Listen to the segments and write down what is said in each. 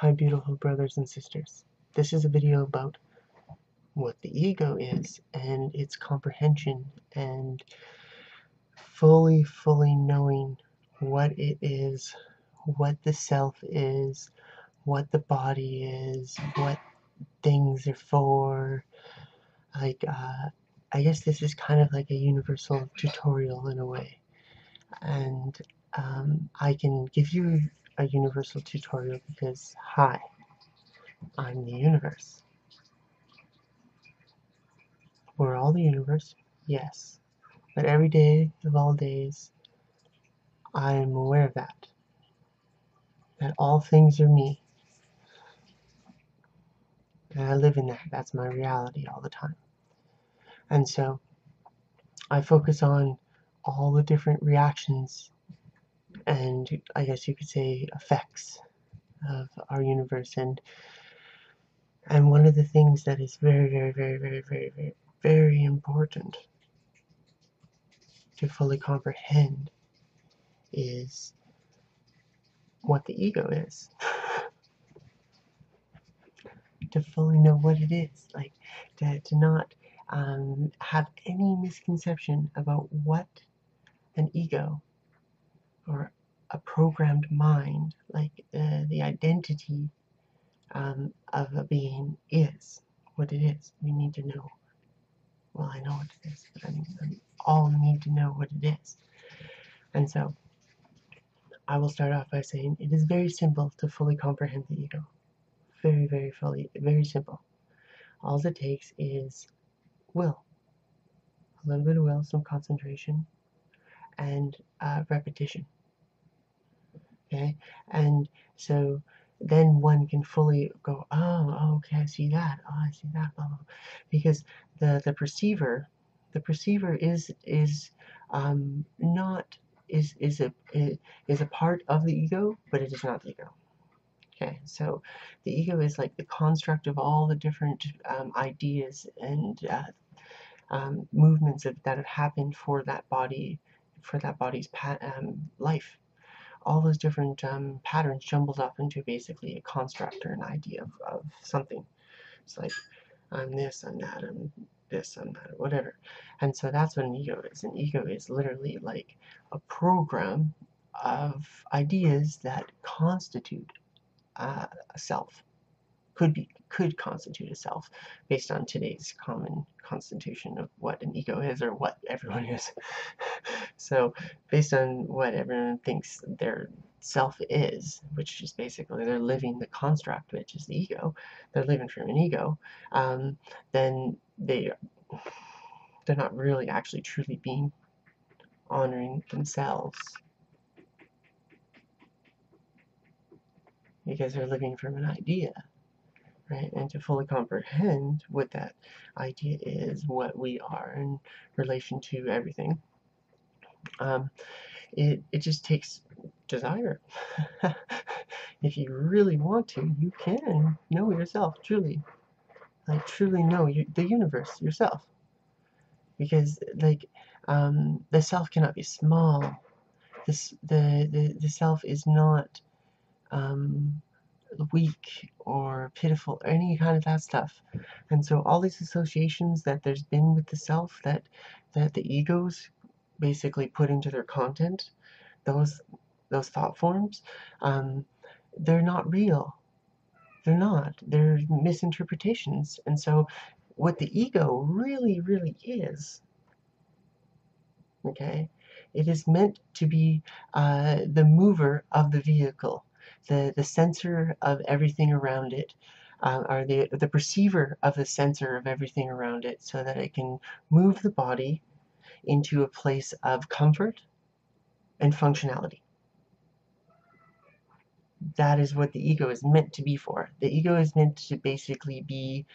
Hi beautiful brothers and sisters. This is a video about what the ego is and its comprehension and fully knowing what it is, what the self is, what the body is, what things are for. Like, I guess this is kind of like a universal tutorial in a way. And I can give you a universal tutorial because, hi, I'm the universe. We're all the universe, yes. But every day of all days, I am aware of that. That all things are me. And I live in that. That's my reality all the time. And so I focus on all the different reactions and I guess you could say effects of our universe. And one of the things that is very important to fully comprehend is what the ego is. To fully know what it is, like to not have any misconception about what an ego or a programmed mind, like the identity of a being is, what it is. You need to know. Well, I know what it is, but I all need to know what it is. And so I will start off by saying it is very simple to fully comprehend the ego. Very simple. All it takes is will. A little bit of will, some concentration, and repetition. Okay, and so then one can fully go, oh, okay, I see that. Oh, I see that. Blah, blah, blah. Because the perceiver is not is a part of the ego, but it is not the ego. Okay, so the ego is like the construct of all the different ideas and movements that have happened for that body, for that body's life. All those different patterns jumbled up into basically a construct or an idea of something. It's like, I'm this, I'm that, I'm this, I'm that, whatever. And so that's what an ego is. An ego is literally like a program of ideas that constitute a self. Could constitute a self based on today's common constitution of what an ego is or what everyone is. So based on what everyone thinks their self is, which is basically they're living the construct, which is the ego, they're living from an ego, then they're not really actually truly being honoring themselves, because they're living from an idea. Right? And to fully comprehend what that idea is, what we are in relation to everything, it just takes desire. If you really want to, you can know yourself truly, like truly know the universe yourself, because like the self cannot be small. The self is not weak or pitiful or any kind of that stuff. And so all these associations that there's been with the self that the egos basically put into their content, those thought forms, they're not real. They're not. They're misinterpretations. And so what the ego really is, okay, it is meant to be the mover of the vehicle, the sensor of everything around it, or the perceiver of the sensor of everything around it, so that it can move the body into a place of comfort and functionality. That is what the ego is meant to be for. The ego is meant to basically be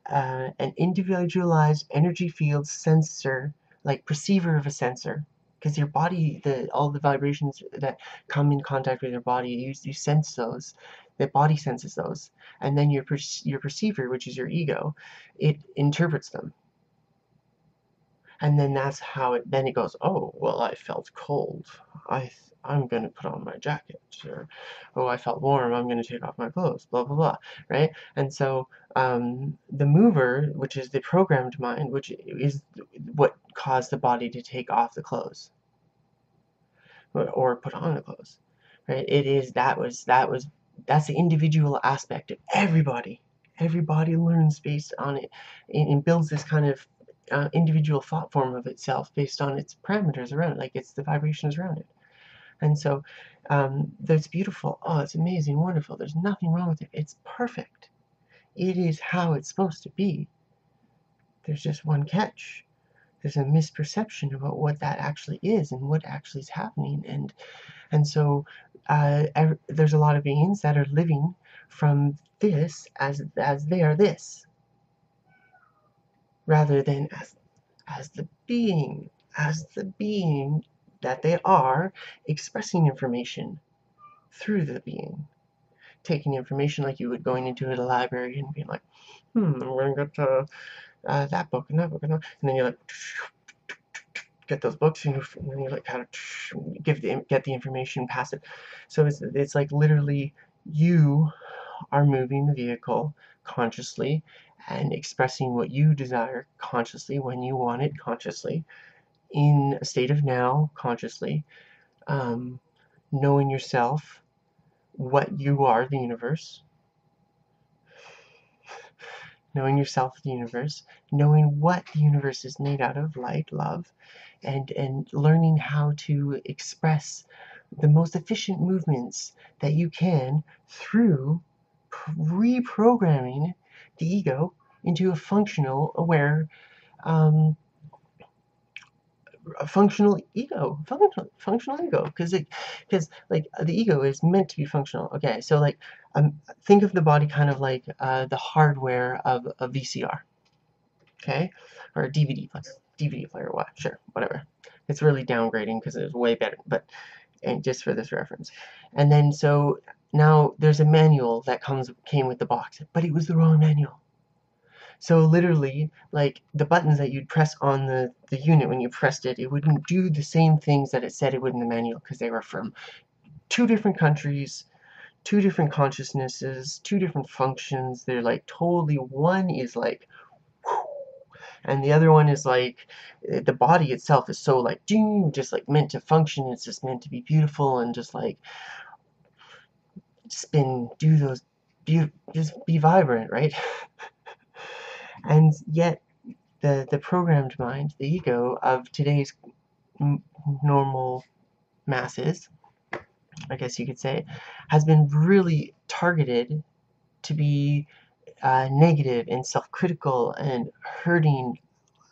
an individualized energy field sensor, like perceiver of a sensor, because your body, all the vibrations that come in contact with your body, you sense those. The body senses those, and then your perceiver, which is your ego, it interprets them. And then that's how it goes, oh, well, I felt cold. I'm going to put on my jacket, or, oh, I felt warm, I'm going to take off my clothes, blah, blah, blah, right? And so the mover, which is the programmed mind, which is what caused the body to take off the clothes or put on the clothes, right? That's the individual aspect of everybody. Everybody learns based on it and builds this kind of individual thought form of itself based on its parameters around it, like it's the vibrations around it. And so that's beautiful. Oh, it's amazing, wonderful. There's nothing wrong with it. It's perfect. It is how it's supposed to be. There's just one catch. There's a misperception about what that actually is and what actually is happening. And so there's a lot of beings that are living from this as they are this, rather than as the being that they are, expressing information through the being, taking information like you would going into a library and being like, I'm going to get that book and that book and that, and then you're like, get those books and then you like kind of get the information, pass it. So it's like literally you are moving the vehicle consciously and expressing what you desire consciously when you want it consciously, in a state of now consciously, knowing yourself, what you are, the universe, knowing yourself, the universe, knowing what the universe is made out of, light, love, and learning how to express the most efficient movements that you can through reprogramming the ego into a functional, aware, a functional ego, because like the ego is meant to be functional. Okay, so like think of the body kind of like the hardware of a VCR, okay, or a DVD player, what? Sure, whatever. It's really downgrading because it's way better, but and just for this reference. And then so now there's a manual that came with the box, but it was the wrong manual. So literally, like the buttons that you'd press on the unit when you pressed it, it wouldn't do the same things that it said it would in the manual because they were from 2 different countries, 2 different consciousnesses, 2 different functions. They're like totally, one is like, and the other one is like, the body itself is so like, just like meant to function. It's just meant to be beautiful and just like spin, do those, just be vibrant, right? And yet, the programmed mind, the ego of today's normal masses, I guess you could say, has been really targeted to be negative and self-critical and hurting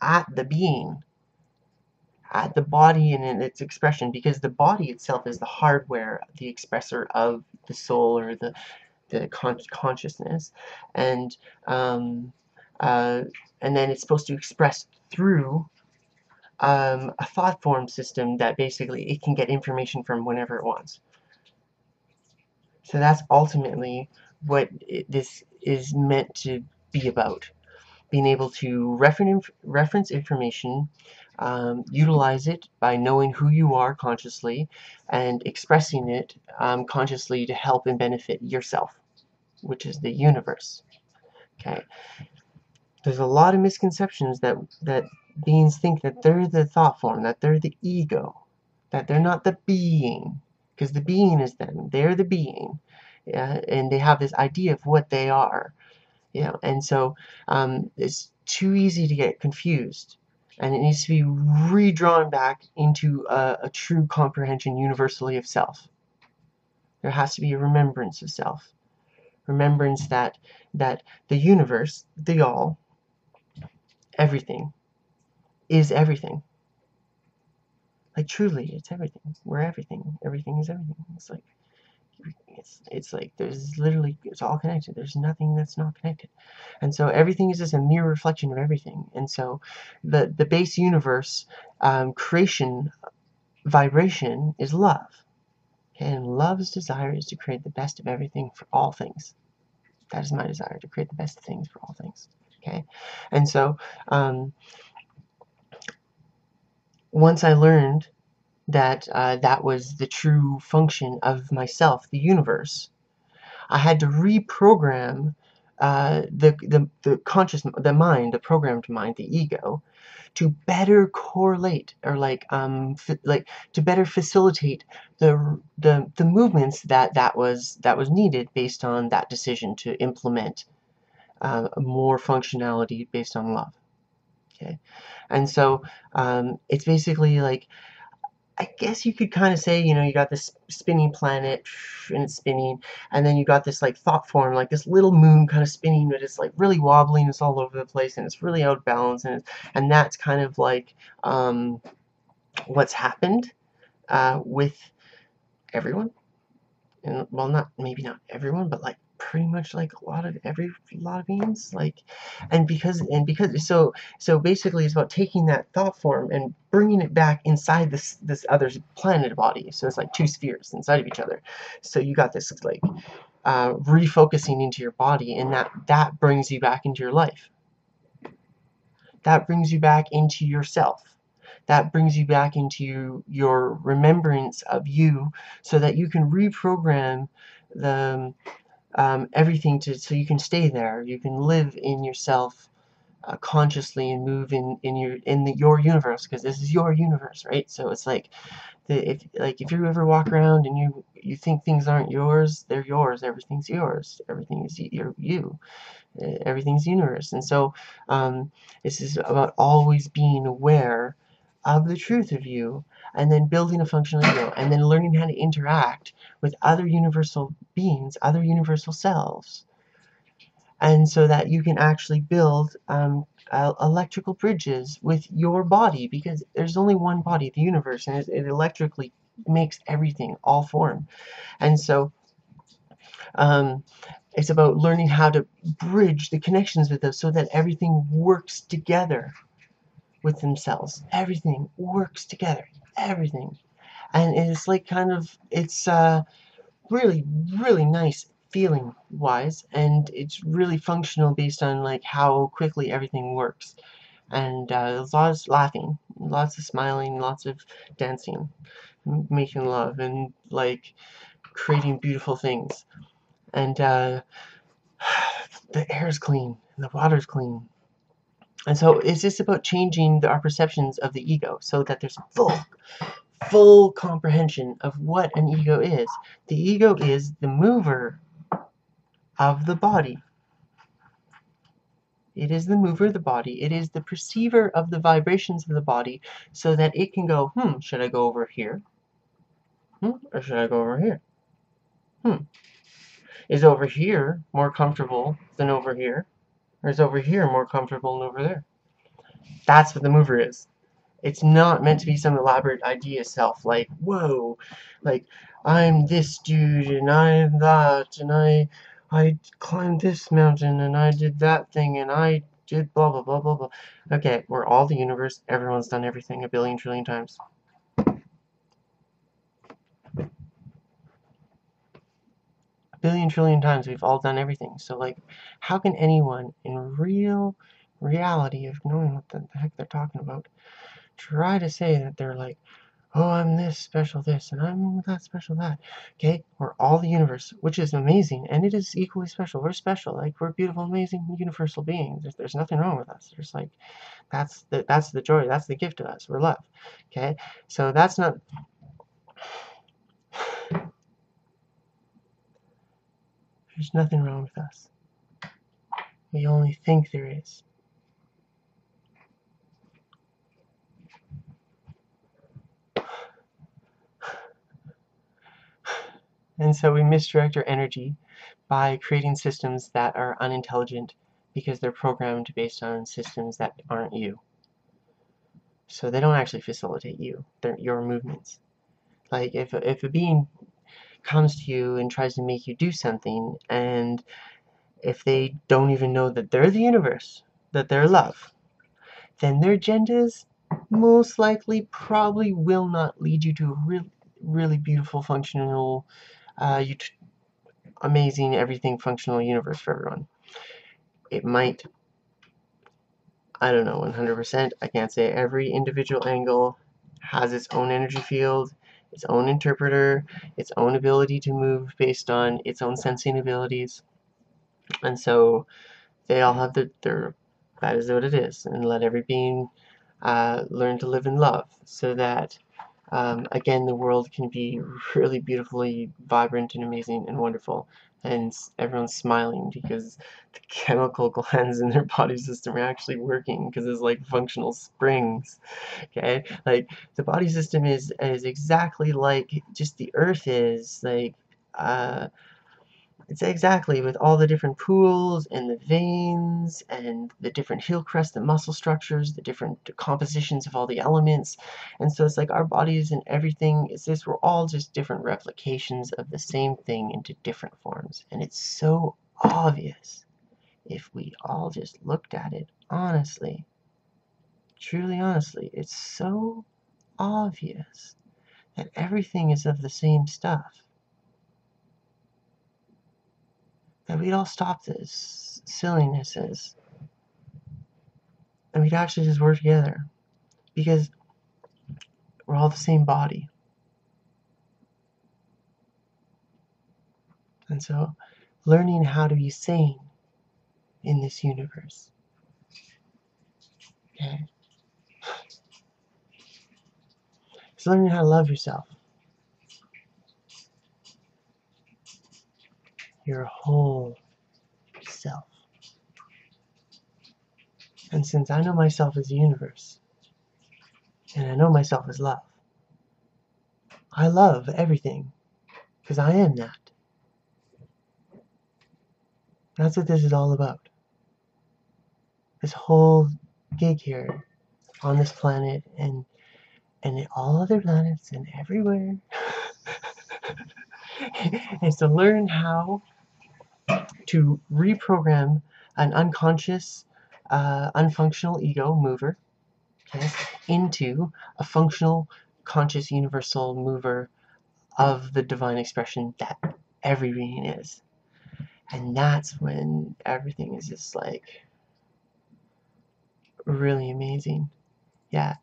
at the being, at the body and in its expression, because the body itself is the hardware, the expressor of the soul or the consciousness, and then it's supposed to express through a thought form system that basically it can get information from whenever it wants. So that's ultimately what this is meant to be about. Being able to reference information, utilize it by knowing who you are consciously, and expressing it consciously to help and benefit yourself, which is the universe. Okay. There's a lot of misconceptions that beings think that they're the thought form, that they're the ego, that they're not the being, because the being is them. They're the being, and they have this idea of what they are, and so it's too easy to get confused, and it needs to be redrawn back into a true comprehension universally of self. There has to be a remembrance of self, remembrance that the universe, the all, everything, is everything. Like truly, it's everything. We're everything. Everything is everything. It's like there's literally, it's all connected. There's nothing that's not connected. And so everything is just a mirror reflection of everything. And so the base universe creation vibration is love. Okay? And love's desire is to create the best of everything for all things. That is my desire, to create the best of things for all things. Okay? And so once I learned that that was the true function of myself, the universe. I had to reprogram the conscious, the mind, the programmed mind, the ego, to better correlate, or like to better facilitate the movements that was needed based on that decision to implement more functionality based on love. Okay, and so it's basically like, I guess you could kind of say, you got this spinning planet and it's spinning, and then you got this like thought form, like this little moon kind of spinning, but it's like really wobbling, it's all over the place, and it's really out of balance, and that's kind of like what's happened with everyone. And well, not maybe not everyone, but like pretty much like a lot of beings, like, and because so basically it's about taking that thought form and bringing it back inside this other planet body. So it's like two spheres inside of each other. So you got this like refocusing into your body, and that brings you back into your life. That brings you back into yourself. That brings you back into your remembrance of you, so that you can reprogram the everything so you can stay there. You can live in yourself consciously, and move your universe, because this is your universe, right? So it's like if you ever walk around and you think things aren't yours, they're yours. Everything's yours. Everything is you. Everything's universe. And so this is about always being aware of the truth of you, and then building a functional ego, and then learning how to interact with other universal beings, other universal selves, and so that you can actually build electrical bridges with your body, because there's only one body, the universe, and it electrically makes everything, all form. And so um, it's about learning how to bridge the connections with those, so that everything works together with themselves. Everything works together. Everything. And it's like it's really, really nice feeling wise, and it's really functional based on like how quickly everything works. And there's lots of laughing, lots of smiling, lots of dancing, making love, and like creating beautiful things. And the air is clean, and the water's clean. And so it's just about changing our perceptions of the ego, so that there's full comprehension of what an ego is. The ego is the mover of the body. It is the mover of the body. It is the perceiver of the vibrations of the body, so that it can go, should I go over here? Or should I go over here? Is over here more comfortable than over here? Or is over here more comfortable than over there? That's what the mover is. It's not meant to be some elaborate idea self, like, whoa, like, I'm this dude, and I'm that, and I climbed this mountain, and I did that thing, and I did blah, blah, blah, blah, blah. Okay, we're all the universe. Everyone's done everything a billion trillion times. A billion trillion times we've all done everything. So, like, how can anyone in real reality of knowing what the heck they're talking about try to say that they're like, oh, I'm this special this, and I'm that special that. Okay, we're all the universe, which is amazing, and it is equally special. We're special, like we're beautiful, amazing, universal beings. There's nothing wrong with us. There's like, that's the joy, that's the gift of us. We're love. Okay, so that's not. There's nothing wrong with us. We only think there is. And so we misdirect our energy by creating systems that are unintelligent, because they're programmed based on systems that aren't you. So they don't actually facilitate you. They're your movements. Like if a being comes to you and tries to make you do something, and if they don't even know that they're the universe, that they're love, then their agendas most likely probably will not lead you to a really beautiful, functional, amazing, everything functional universe for everyone. It might, I don't know, 100%. I can't say every individual angle has its own energy field, its own interpreter, its own ability to move based on its own sensing abilities. And so they all have their that is what it is. And let every being learn to live in love, so that again, the world can be really beautifully vibrant and amazing and wonderful, and everyone's smiling because the chemical glands in their body system are actually working, because it's like functional springs. Okay, like the body system is exactly like just the earth is, like it's exactly with all the different pools and the veins and the different hill crest, the muscle structures, the different compositions of all the elements. And so it's like our bodies and everything is this, we're all just different replications of the same thing into different forms. And it's so obvious if we all just looked at it honestly, truly honestly. It's so obvious that everything is of the same stuff, that we'd all stop this sillinesses and we'd actually just work together, because we're all the same body. And so learning how to be sane in this universe, okay, it's learning how to love yourself, your whole self. And since I know myself as the universe, and I know myself as love, I love everything, because I am that. That's what this is all about. This whole gig here on this planet and all other planets and everywhere is to learn how to reprogram an unconscious, unfunctional ego mover, okay, into a functional, conscious, universal mover of the divine expression that every being is. And that's when everything is just like really amazing. Yeah.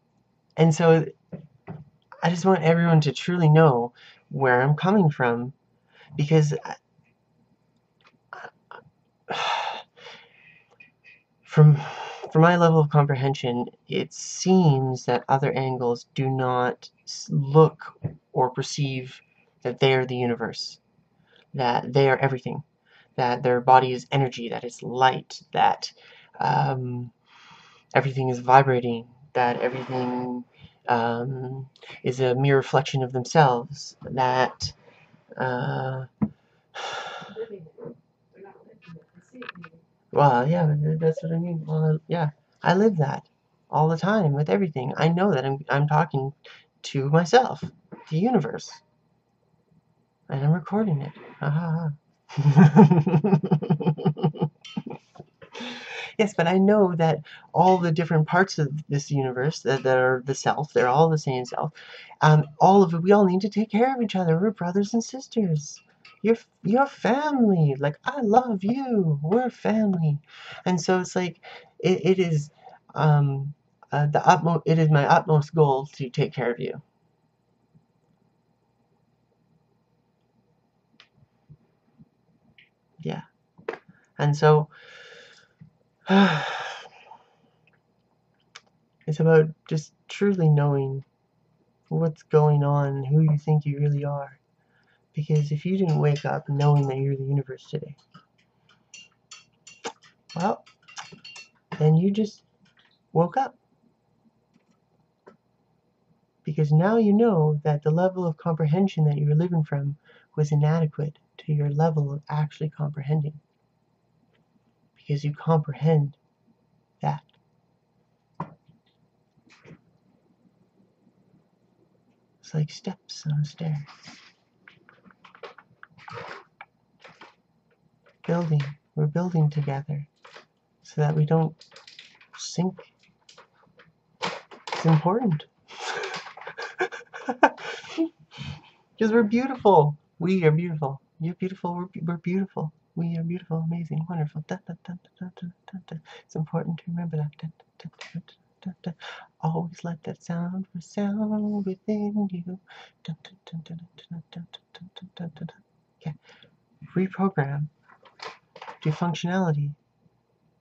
And so I just want everyone to truly know where I'm coming from, because from my level of comprehension, it seems that other angles do not look or perceive that they are the universe, that they are everything, that their body is energy, that it's light, that everything is vibrating, that everything is a mere reflection of themselves, that well, yeah, that's what I mean. Well, yeah, I live that all the time with everything. I know that I'm talking to myself, the universe, and I'm recording it. Ha ha ha. Yes, but I know that all the different parts of this universe that are the self, they're all the same self. All of it, we all need to take care of each other. We're brothers and sisters. You're family. Like, I love you. We're family. And so it's like, it is it is my utmost goal to take care of you. Yeah. And so it's about just truly knowing what's going on and who you think you really are. Because if you didn't wake up knowing that you're the universe today, well, then you just woke up. Because now you know that the level of comprehension that you were living from was inadequate to your level of actually comprehending. Because you comprehend that. It's like steps on a stair. Building. We're building together so that we don't sink. It's important. Because we're beautiful. We are beautiful. You're beautiful. We're beautiful. We are beautiful, amazing, wonderful. Da, da, da, da, da, da, da. It's important to remember that. Da, da, da, da. dun, dun. Always let that sound resound within you. Dun, dun, dun, dun, dun, dun, dun, dun, dun, dun, dun. Okay. Reprogram. Do functionality.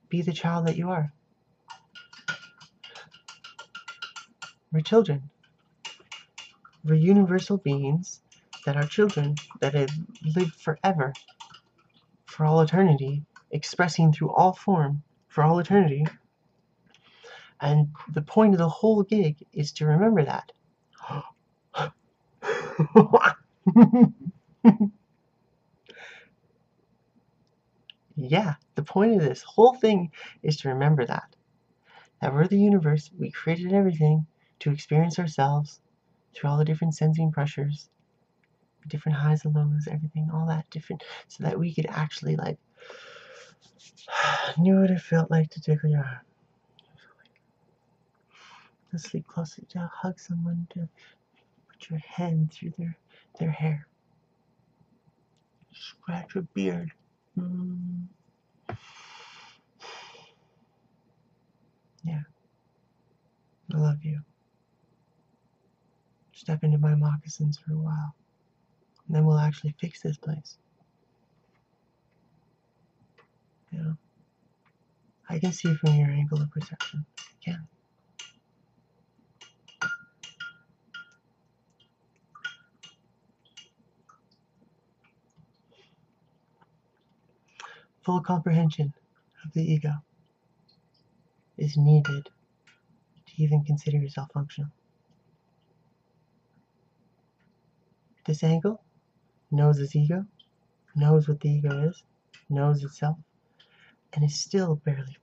Be the child that you are. We're children. We're universal beings that are children that have lived forever, for all eternity, expressing through all form for all eternity. And the point of the whole gig is to remember that. Yeah, the point of this whole thing is to remember that. That we're the universe, we created everything to experience ourselves through all the different sensing pressures, different highs and lows, everything, all that different, so that we could actually like knew what it felt like to tickle your arm. To sleep closely, to hug someone, to put your hand through their hair. Scratch a beard. Yeah. I love you. Step into my moccasins for a while. And then we'll actually fix this place. You know? I can see from your angle of perception. I can. Full comprehension of the ego is needed to even consider yourself functional. This angle knows its ego, knows what the ego is, knows itself, and is still barely.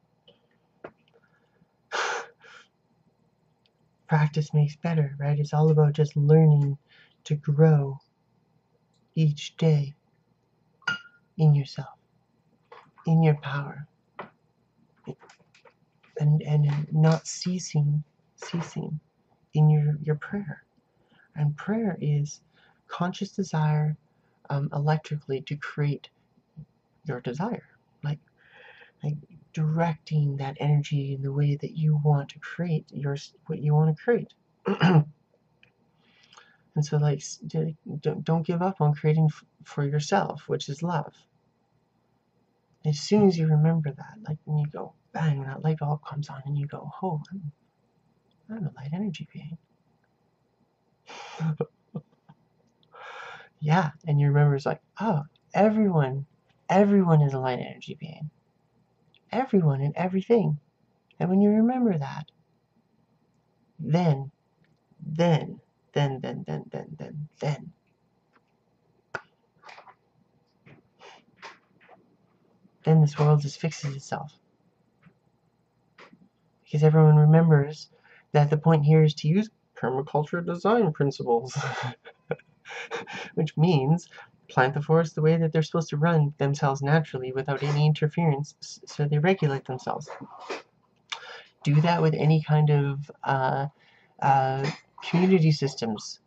Practice makes better, right? It's all about just learning to grow each day in yourself, in your power, and not ceasing in your prayer. And prayer is conscious desire electrically to create your desire, like directing that energy in the way that you want to create what you want to create. And so, like, don't give up on creating for yourself, which is love. As soon as you remember that, like when you go bang, that light bulb comes on, and you go, "Oh, I'm a light energy being." Yeah, and you remember it's like, oh, everyone is a light energy being. Everyone and everything. And when you remember that, then this world just fixes itself. Because everyone remembers that the point here is to use permaculture design principles. Which means plant the forest the way that they're supposed to run themselves naturally without any interference, so they regulate themselves. Do that with any kind of community systems,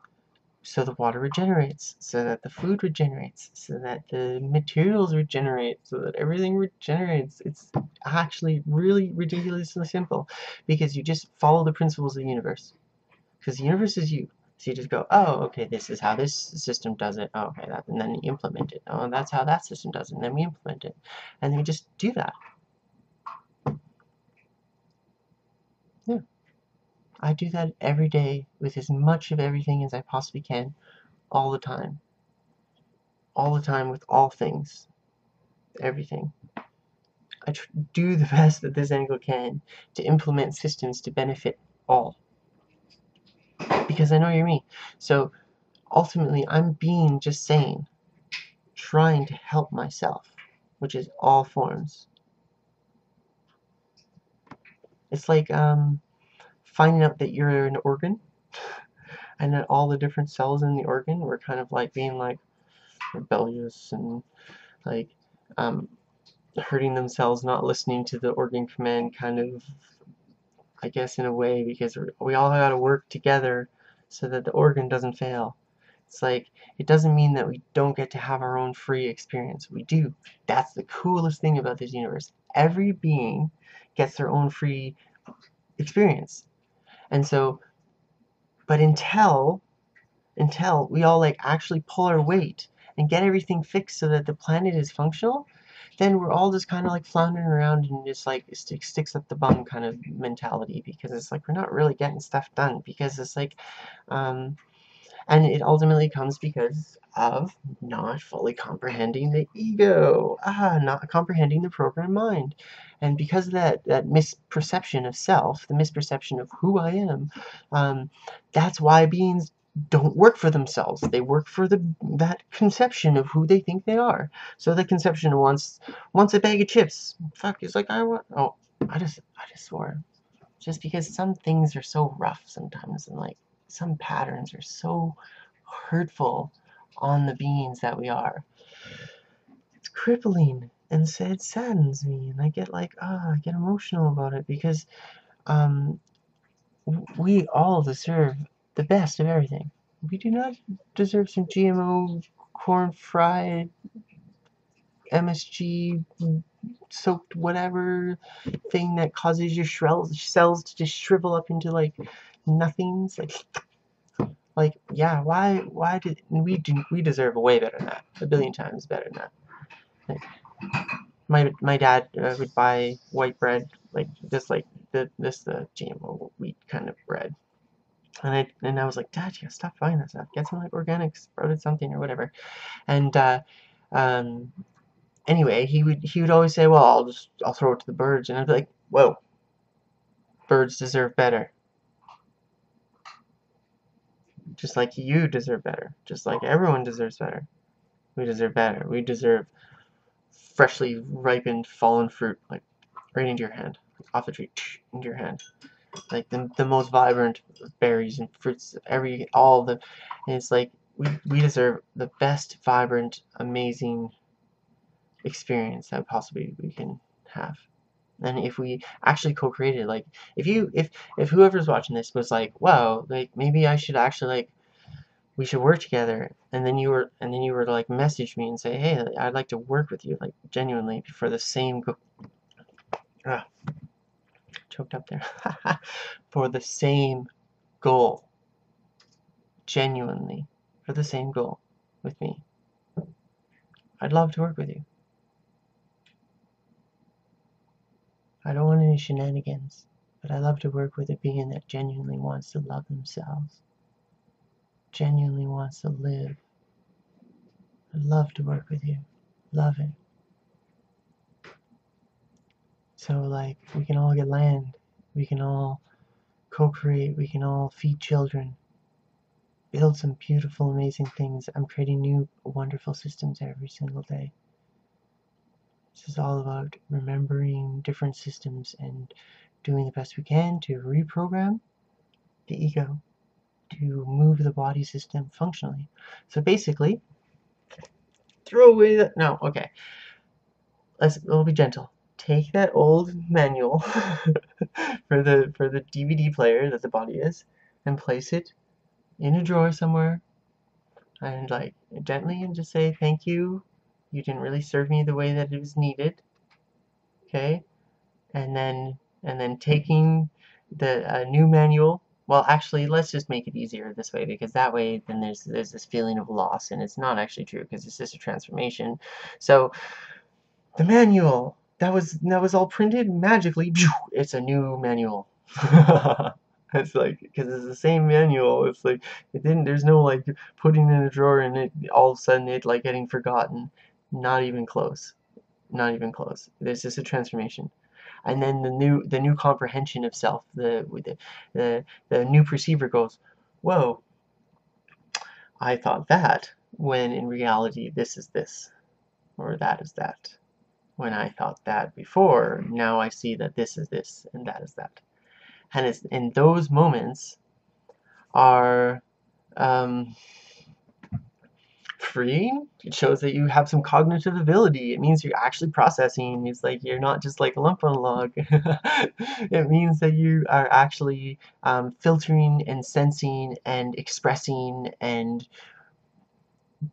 so the water regenerates, so that the food regenerates, so that the materials regenerate, so that everything regenerates. It's actually really ridiculously simple, because you just follow the principles of the universe. Because the universe is you. So you just go, oh, okay, this is how this system does it. Oh, okay, that, and then you implement it. Oh, that's how that system does it, and then we implement it. And then we just do that. Yeah. I do that every day with as much of everything as I possibly can, all the time. All the time with all things. Everything. I do the best that this angle can to implement systems to benefit all. Because I know you're me. So ultimately, I'm being just sane, trying to help myself, which is all forms. It's like finding out that you're an organ, and that all the different cells in the organ were kind of like being like rebellious and like hurting themselves, not listening to the organ command, kind of, I guess, in a way, because we all got to work together so that the organ doesn't fail. It's like, it doesn't mean that we don't get to have our own free experience. We do. That's the coolest thing about this universe. Every being gets their own free experience. And so, but until we all like actually pull our weight and get everything fixed so that the planet is functional, then we're all just kind of like floundering around and just like sticks up the bum kind of mentality, because it's like we're not really getting stuff done, because it's like and it ultimately comes because of not fully comprehending the ego, not comprehending the programmed mind. And because of that misperception of self, the misperception of who I am, that's why beings don't work for themselves. They work for that conception of who they think they are. So the conception wants a bag of chips. Fuck, it's like I want. Oh, I just swore. Just because some things are so rough sometimes, and like some patterns are so hurtful on the beings that we are. It's crippling, and it saddens me, and I get like, I get emotional about it, because we all deserve the best of everything. We do not deserve some GMO, corn fried, MSG soaked whatever thing that causes your cells to just shrivel up into like nothings. Like yeah, why did we deserve way better than that, a billion times better than that. Like, my dad would buy white bread, like the GMO wheat kind of bread, and I was like, Dad, you gotta stop buying that stuff. Get some like organic sprouted something or whatever. And anyway, he would always say, well, I'll throw it to the birds, and I'd be like, whoa, birds deserve better. Just like you deserve better. Just like everyone deserves better. We deserve better. We deserve freshly ripened fallen fruit, like right into your hand, off the tree, into your hand. Like the most vibrant berries and fruits, and it's like we deserve the best, vibrant, amazing experience that possibly we can have. And if we actually co-created, like if whoever's watching this was like, wow, like maybe I should actually like, we should work together, and then you were to like message me and say, hey, I'd like to work with you, like genuinely for the same choked up there for the same goal, genuinely for the same goal with me, I'd love to work with you. I don't want any shenanigans, but I love to work with a being that genuinely wants to love themselves, genuinely wants to live. I'd love to work with you. Love it. So like we can all get land, we can all co-create, we can all feed children, build some beautiful, amazing things. I'm creating new, wonderful systems every single day. This is all about remembering different systems and doing the best we can to reprogram the ego to move the body system functionally. So basically, throw away that. No, okay. We'll be gentle. Take that old manual for the DVD player that the body is, and place it in a drawer somewhere, and like gently, and just say thank you. You didn't really serve me the way that it was needed. Okay, and then taking the new manual. Well, actually, let's just make it easier this way, because that way then there's this feeling of loss, and it's not actually true because it's just a transformation. So the manual that was all printed magically, it's a new manual. It's like, because it's the same manual, it's like there's no like putting in a drawer and it all of a sudden it like getting forgotten. Not even close. Not even close. There's just a transformation. And then the new comprehension of self, the new perceiver goes, whoa, I thought that, when in reality this is this, or that is that. When I thought that before, now I see that this is this and that is that. And it's in those moments are freeing. It shows that you have some cognitive ability. It means you're actually processing. It's like you're not just like a lump on a log. It means that you are actually filtering and sensing and expressing and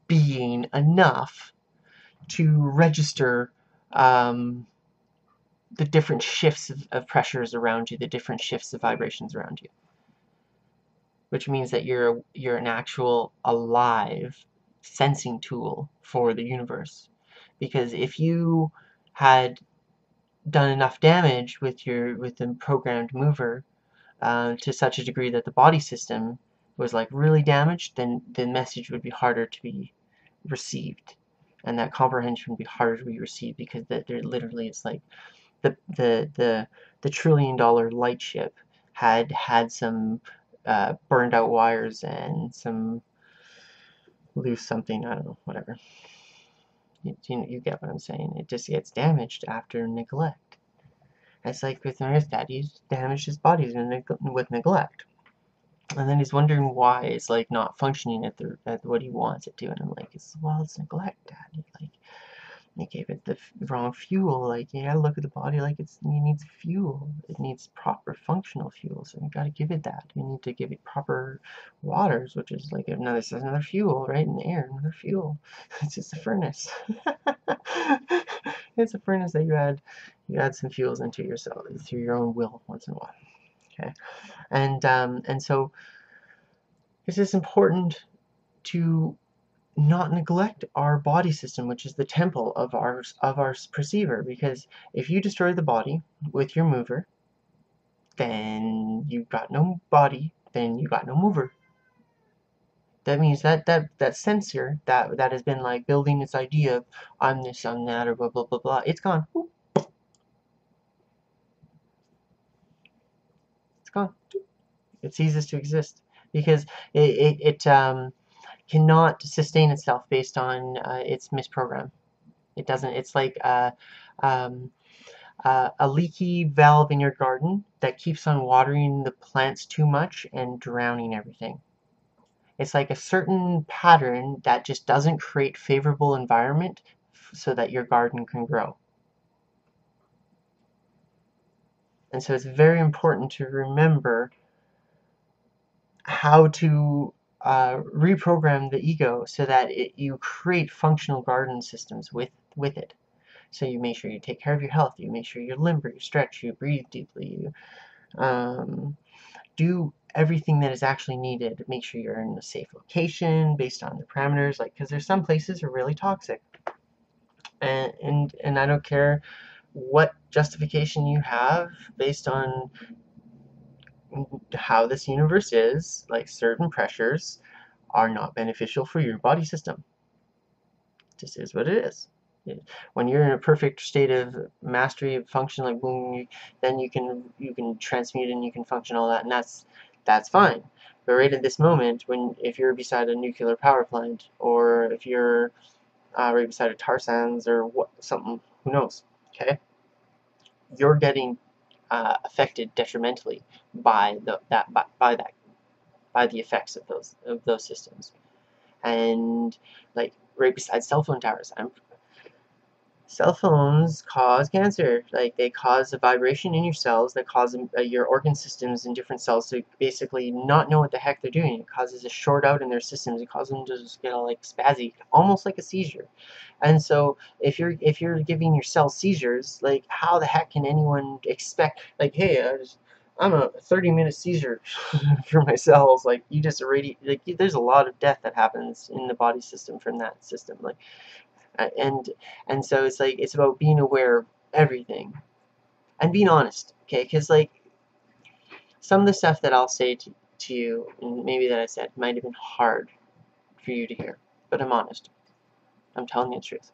being enough to register the different shifts of pressures around you, the different shifts of vibrations around you, which means that you're an actual alive sensing tool for the universe. Because if you had done enough damage with the programmed mover to such a degree that the body system was like really damaged, then the message would be harder to be received, and that comprehension would be harder to be received, because that there literally, it's like the $1 trillion light ship had some burned out wires and some loose something, I don't know, whatever. You get what I'm saying. It just gets damaged after neglect. It's like with Maria's dad, he's damaged his body with neglect. And then he's wondering why it's like not functioning at what he wants it to. And I'm like, it's neglect, Dad. Like, you gave it the wrong fuel. Like, you gotta look at the body like it needs fuel. It needs proper functional fuel. So you gotta give it that. You need to give it proper waters, which is like another fuel, right? In the air, another fuel. It's just a furnace. It's a furnace that you add some fuels into yourself through your own will once in a while. Okay, and so it's just important to not neglect our body system, which is the temple of our perceiver, because if you destroy the body with your mover, then you've got no body, then you got no mover. That means that sensor that has been like building this idea of I'm this, I'm that, or blah blah blah blah, it's gone. It's gone. It ceases to exist, because it cannot sustain itself based on its misprogram. It doesn't. It's like um, a leaky valve in your garden that keeps on watering the plants too much and drowning everything. It's like a certain pattern that just doesn't create favorable environment so that your garden can grow. And so it's very important to remember how to reprogram the ego so that you create functional garden systems with it. So you make sure you take care of your health, you make sure you're limber, you stretch, you breathe deeply, you do everything that is actually needed. Make sure you're in a safe location based on the parameters, like, because there's some places are really toxic. And I don't care what justification you have based on how this universe is, like, certain pressures are not beneficial for your body system. It just is what it is. When you're in a perfect state of mastery of function, like boom, then you can transmute and you can function all that, and that's fine. But right at this moment, if you're beside a nuclear power plant, or if you're right beside a tar sands or something, who knows? Okay, you're getting affected detrimentally by the effects of those systems. And like right beside cell phone towers, cell phones cause cancer. Like, they cause a vibration in your cells that cause your organ systems in different cells to basically not know what the heck they're doing. It causes a short out in their systems. It causes them to just get all like spazzy, almost like a seizure. And so if you're giving your cells seizures, like, how the heck can anyone expect, like, hey, I'm a 30-minute seizure for my cells. Like, you just already, like, there's a lot of death that happens in the body system from that system. Like, and so it's like, it's about being aware of everything and being honest, okay? Because like, some of the stuff that I'll say to you, and maybe that I said, might have been hard for you to hear, but I'm honest. I'm telling you the truth.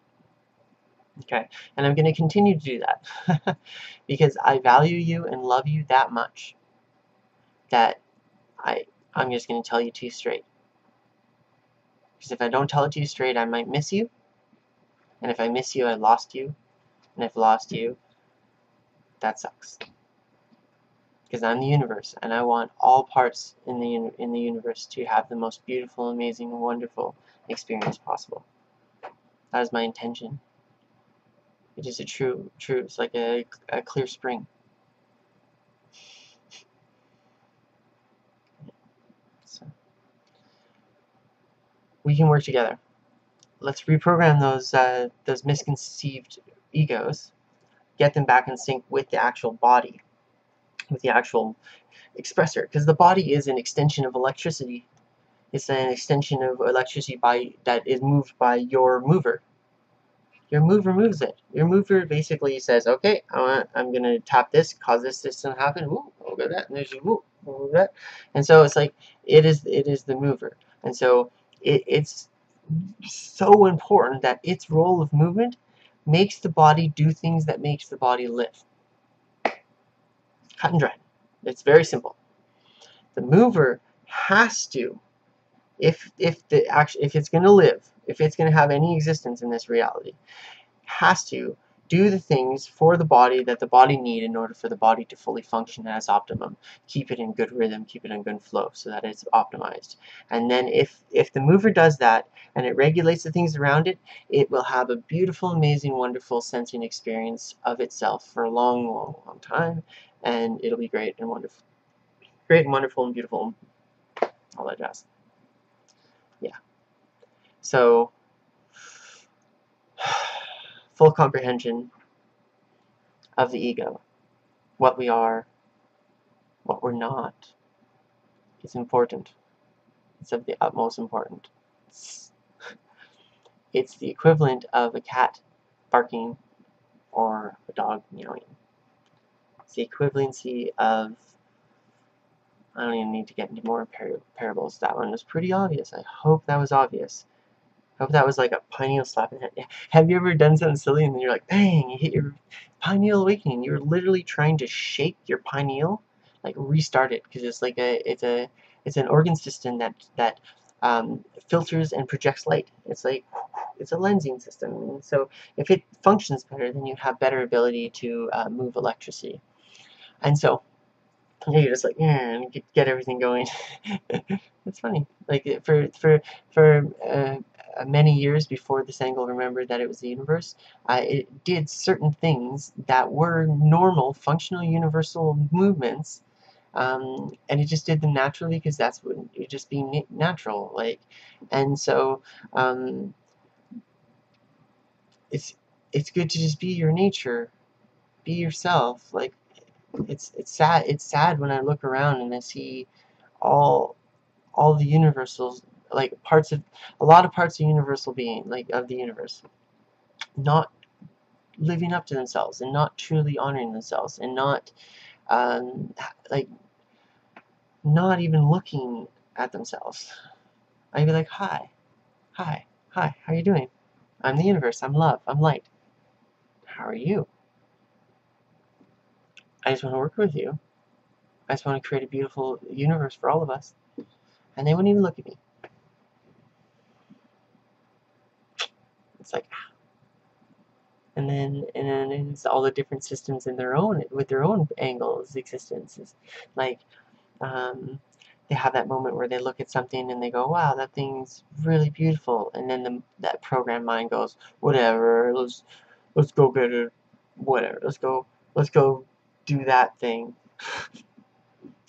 Okay, and I'm going to continue to do that because I value you and love you that much that I'm just going to tell you to you straight. Because if I don't tell it to you straight, I might miss you. And if I miss you, I lost you. And if I lost you, that sucks. Because I'm the universe, and I want all parts in the universe to have the most beautiful, amazing, wonderful experience possible. That is my intention. It is a true. It's like a clear spring. So we can work together. Let's reprogram those misconceived egos get them back in sync with the actual body, with the actual expressor, because the body is an extension of electricity. It's an extension of electricity that is moved by your mover. Your mover moves it. Your mover basically says, okay, I'm going to tap this, cause this to happen. Ooh, look at that. And there's ooh, look at that. And so it's like, it is the mover. And so it's so important that its role of movement makes the body do things that makes the body live. Cut and dry. It's very simple. The mover has to, if it's going to live, if it's going to have any existence in this reality, has to do the things for the body that the body need in order for the body to fully function as optimum. Keep it in good rhythm, keep it in good flow so that it's optimized. And then if the mover does that and it regulates the things around it, it will have a beautiful, amazing, wonderful sensing experience of itself for a long, long, long time, and it'll be great and wonderful. Great and wonderful and beautiful, all that jazz. Yeah. So full comprehension of the ego, what we are, what we're not, is important. It's of the utmost importance. It's the equivalent of a cat barking or a dog meowing. It's the equivalency of, I don't even need to get into more parables. That one was pretty obvious. I hope that was obvious. I hope that was like a pineal slap in the head. Have you ever done something silly and then you're like, bang, you hit your pineal awakening. You're literally trying to shake your pineal, like restart it, because it's like it's an organ system that filters and projects light. It's like, it's a lensing system. And so if it functions better, then you have better ability to move electricity. And so you're just like, yeah, and get everything going. It's funny. Like for many years before this angle remembered that it was the universe, it did certain things that were normal, functional, universal movements, and it just did them naturally because that's what it just being natural. Like, and so it's good to just be your nature, be yourself. Like, it's sad. It's sad when I look around and I see all the universals, like a lot of parts of universal being, like of the universe, not living up to themselves and not truly honoring themselves and not like not even looking at themselves. I'd be like, hi, how are you doing? I'm the universe. I'm love. I'm light. How are you? I just want to work with you. I just want to create a beautiful universe for all of us. And they wouldn't even look at me. It's like, and then it's all the different systems in their own, with their own angles, existences. Like, they have that moment where they look at something and they go, wow, that thing's really beautiful. And then that programmed mind goes, whatever, let's go get it, whatever, let's go do that thing.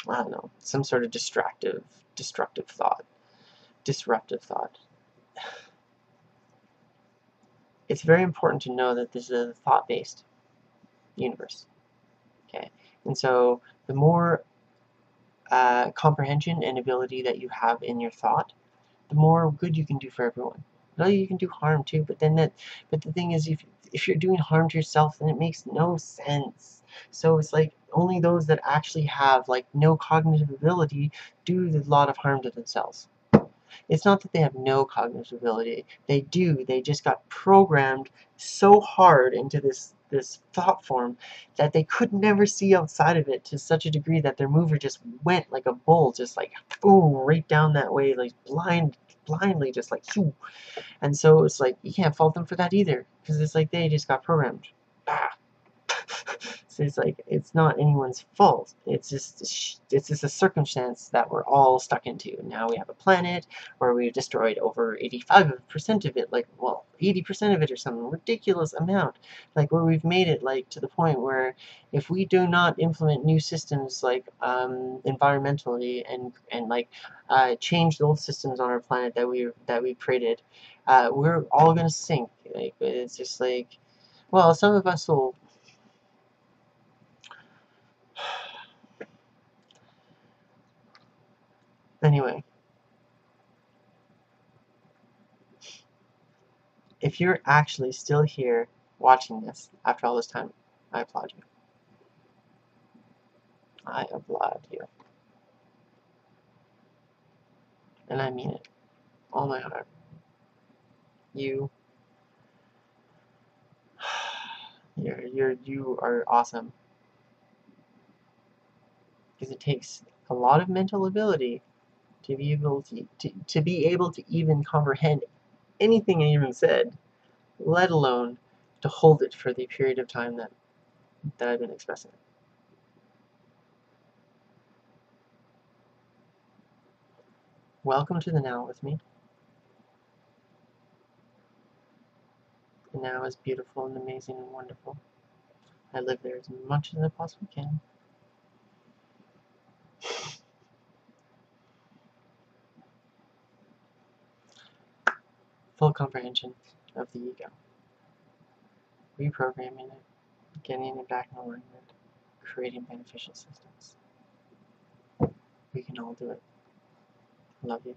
I don't know, some sort of destructive thought, disruptive thought. It's very important to know that this is a thought-based universe. Okay, and so the more comprehension and ability that you have in your thought, the more good you can do for everyone. No, you can do harm too, but the thing is, if you're doing harm to yourself, then it makes no sense. So it's like only those that actually have like no cognitive ability do a lot of harm to themselves. It's not that they have no cognitive ability. They do. They just got programmed so hard into this thought form that they could never see outside of it to such a degree that their mover just went like a bull, just like boom, right down that way, like blindly, just like shoo. And so it's like you can't fault them for that either, because it's like they just got programmed. So it's like, it's not anyone's fault. It's just a circumstance that we're all stuck into. Now we have a planet where we've destroyed over 85% of it, like, well, 80% of it or some ridiculous amount, like where we've made it like to the point where if we do not implement new systems like environmentally and like change the old systems on our planet that we've created, we're all gonna sink. Like, it's just like, well, some of us will If you're actually still here watching this after all this time, I applaud you. I applaud you. And I mean it. All my heart. You are awesome. Because it takes a lot of mental ability to be able to even comprehend anything I even said, let alone to hold it for the period of time that I've been expressing it. Welcome to the now with me. The now is beautiful and amazing and wonderful. I live there as much as I possibly can. Full comprehension of the ego. Reprogramming it, getting it back in alignment, creating beneficial systems. We can all do it. Love you.